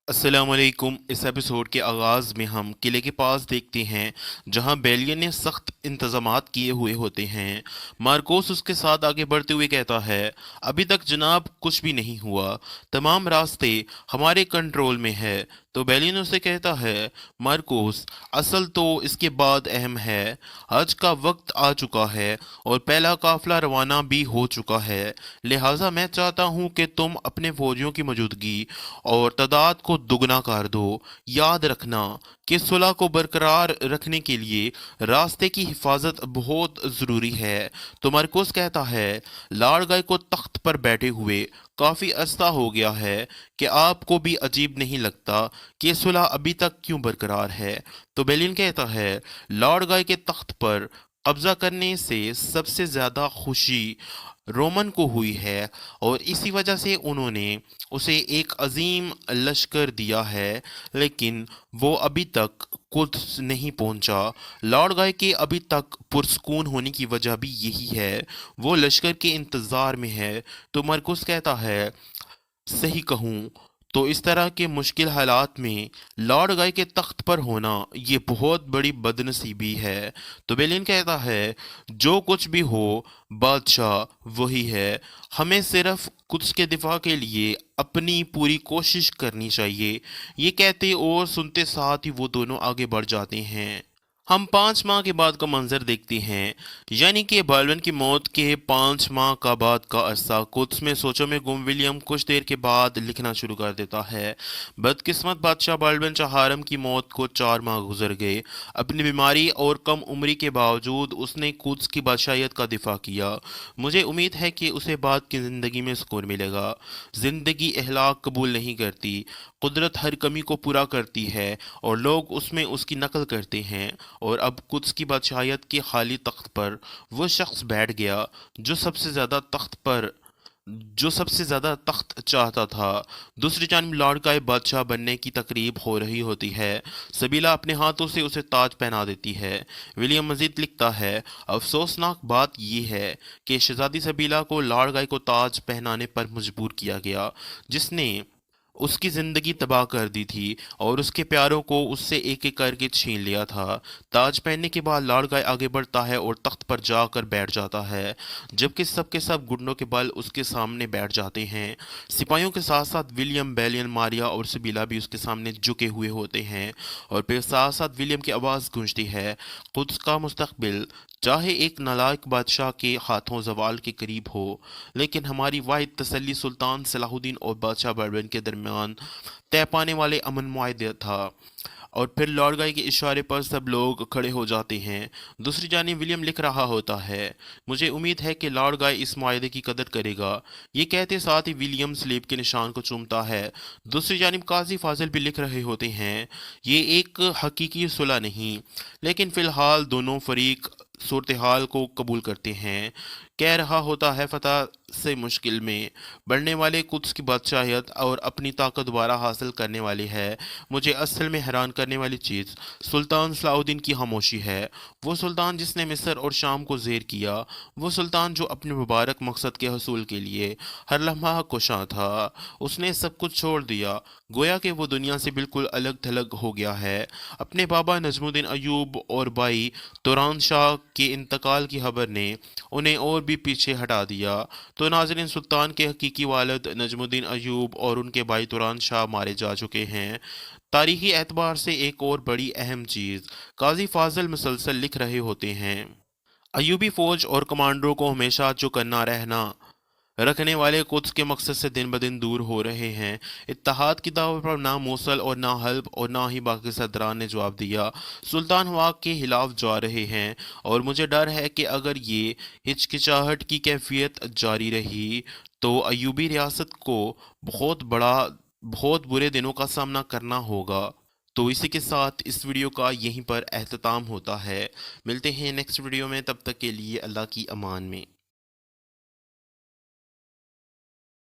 अस्सलाम वालेकुम। इस एपिसोड के आगाज़ में हम किले के पास देखते हैं जहां बेलियन ने सख्त इंतज़ामात किए हुए होते हैं। मार्कोस उसके साथ आगे बढ़ते हुए कहता है, अभी तक जनाब कुछ भी नहीं हुआ, तमाम रास्ते हमारे कंट्रोल में है। तो बेलियन उसे कहता है, मार्कोस असल तो इसके बाद अहम है। हज का वक्त आ चुका है और पहला काफिला रवाना भी हो चुका है, लिहाजा मैं चाहता हूं कि तुम अपने फौजियों की मौजूदगी और तादाद को दुगना कर दो। याद रखना कि सुलह को बरकरार रखने के लिए रास्ते की हिफाजत बहुत ज़रूरी है। तो मरकुस कहता है, लाड़ गाय को तख्त पर बैठे हुए काफ़ी अरसा हो गया है, कि आपको भी अजीब नहीं लगता कि सुलह अभी तक क्यों बरकरार है। तो बेलिन कहता है, लॉर्ड गाय के तख्त पर कब्जा करने से सबसे ज़्यादा खुशी रोमन को हुई है और इसी वजह से उन्होंने उसे एक अजीम लश्कर दिया है, लेकिन वो अभी तक कुछ नहीं पहुंचा। लॉर्ड गाय के अभी तक पुरस्कून होने की वजह भी यही है, वो लश्कर के इंतज़ार में है। तो मरकुस कहता है, सही कहूँ तो इस तरह के मुश्किल हालात में लॉर्ड गाय के तख्त पर होना ये बहुत बड़ी बदनसीबी है। तो बेलिन कहता है, जो कुछ भी हो बादशाह वही है, हमें सिर्फ कुछ के दिफा के लिए अपनी पूरी कोशिश करनी चाहिए। ये कहते और सुनते साथ ही वो दोनों आगे बढ़ जाते हैं। हम 5 माह के बाद का मंजर देखते हैं, यानी कि बाल्बन की मौत के 5 माह का बाद का अरसा। कुछ में सोचों में गुम विलियम कुछ देर के बाद लिखना शुरू कर देता है। बदकिस्मत बादशाह बाल्बन चहारम की मौत को 4 माह गुजर गए। अपनी बीमारी और कम उम्री के बावजूद उसने कुछ की बादशाहियत का दिफा किया। मुझे उम्मीद है कि उसे बाद की ज़िंदगी में सुकून मिलेगा। ज़िंदगी अहलाक कबूल नहीं करती, कुदरत हर कमी को पूरा करती है और लोग उसमें उसकी नकल करते हैं। और अब कुद्स की बादशाहियत के खाली तख्त पर वो शख्स बैठ गया जो सबसे ज्यादा तख्त चाहता था। दूसरी जानब लॉर्ड का बादशाह बनने की तकरीब हो रही होती है। सबीला अपने हाथों से उसे ताज पहना देती है। विलियम मजीद लिखता है, अफसोसनाक बात यह है कि शहजादी सबीला को लॉर्ड गाय को ताज पहनाने पर मजबूर किया गया, जिसने उसकी जिंदगी तबाह कर दी थी और उसके प्यारों को उससे एक एक करके छीन लिया था। ताज पहनने के बाद लॉर्ड गाय आगे बढ़ता है और तख्त पर जाकर बैठ जाता है, जबकि सबके सब घुटनों के बल उसके सामने बैठ जाते हैं। सिपाहियों के साथ साथ विलियम, बेलियन, मारिया और सिबिला भी उसके सामने झुके हुए होते हैं। और फिर साथ साथ विलियम की आवाज़ गूंजती है, कुद्स का मुस्तकबिल चाहे एक नालायक बादशाह के हाथों जवाल के करीब हो, लेकिन हमारी वाहिद तसल्ली सुल्तान सलाहुद्दीन और बादशाह बर्बन के दरमियान तय पाने वाले अमन मुआहदे था। और फिर लॉर्ड गाय के इशारे पर सब लोग खड़े हो जाते हैं। दूसरी जानिब विलियम लिख रहा होता है, मुझे उम्मीद है कि लॉर्ड गाय इस मुआहदे की कदर करेगा। ये कहते साथ ही विलियम स्लीप के निशान को चूमता है। दूसरी जानिब काजी फाजिल भी लिख रहे होते हैं, ये एक हकीकी सुलह नहीं, लेकिन फ़िलहाल दोनों फरीक सूरत हाल को कबूल करते हैं। कह रहा होता है, फतह से मुश्किल में बढ़ने वाले कुद्स की बादशाहियत और अपनी ताकत दोबारा हासिल करने वाली है। मुझे असल में हैरान करने वाली चीज़ सुल्तान सलाहुद्दीन की खामोशी है। वो सुल्तान जिसने मिस्र और शाम को ज़ेर किया, वो सुल्तान जो अपने मुबारक मकसद के हसूल के लिए हर लम्हा कोशां था। उसने सब कुछ छोड़ दिया, गोया कि वो दुनिया से बिल्कुल अलग थलग हो गया है। अपने बाबा नजमुद्दीन अयूब और भाई तुरान शाह के इंतकाल की खबर ने उन्हें और भी पीछे हटा दिया। तो नाज़रीन, सुल्तान के हकीकी वालिद नजमुद्दीन अयूब और उनके भाई तुरान शाह मारे जा चुके हैं। तारीखी एतबार से एक और बड़ी अहम चीज़ काजी फाजल मुसलसल लिख रहे होते हैं, अयूबी फौज और कमांडरों को हमेशा चौकन्ना रहना रखने वाले कुद्स के मकसद से दिन ब दिन दूर हो रहे हैं। इत्तेहाद की दावत पर ना मूसल और ना हल्ब और ना ही बाकी सदरान ने जवाब दिया। सुल्तान वाक के खिलाफ जा रहे हैं और मुझे डर है कि अगर ये हिचकिचाहट की कैफियत जारी रही तो अयूबी रियासत को बहुत बुरे दिनों का सामना करना होगा। तो इसी के साथ इस वीडियो का यहीं पर एहतताम होता है। मिलते हैं नेक्स्ट वीडियो में, तब तक के लिए अल्लाह की अमान में।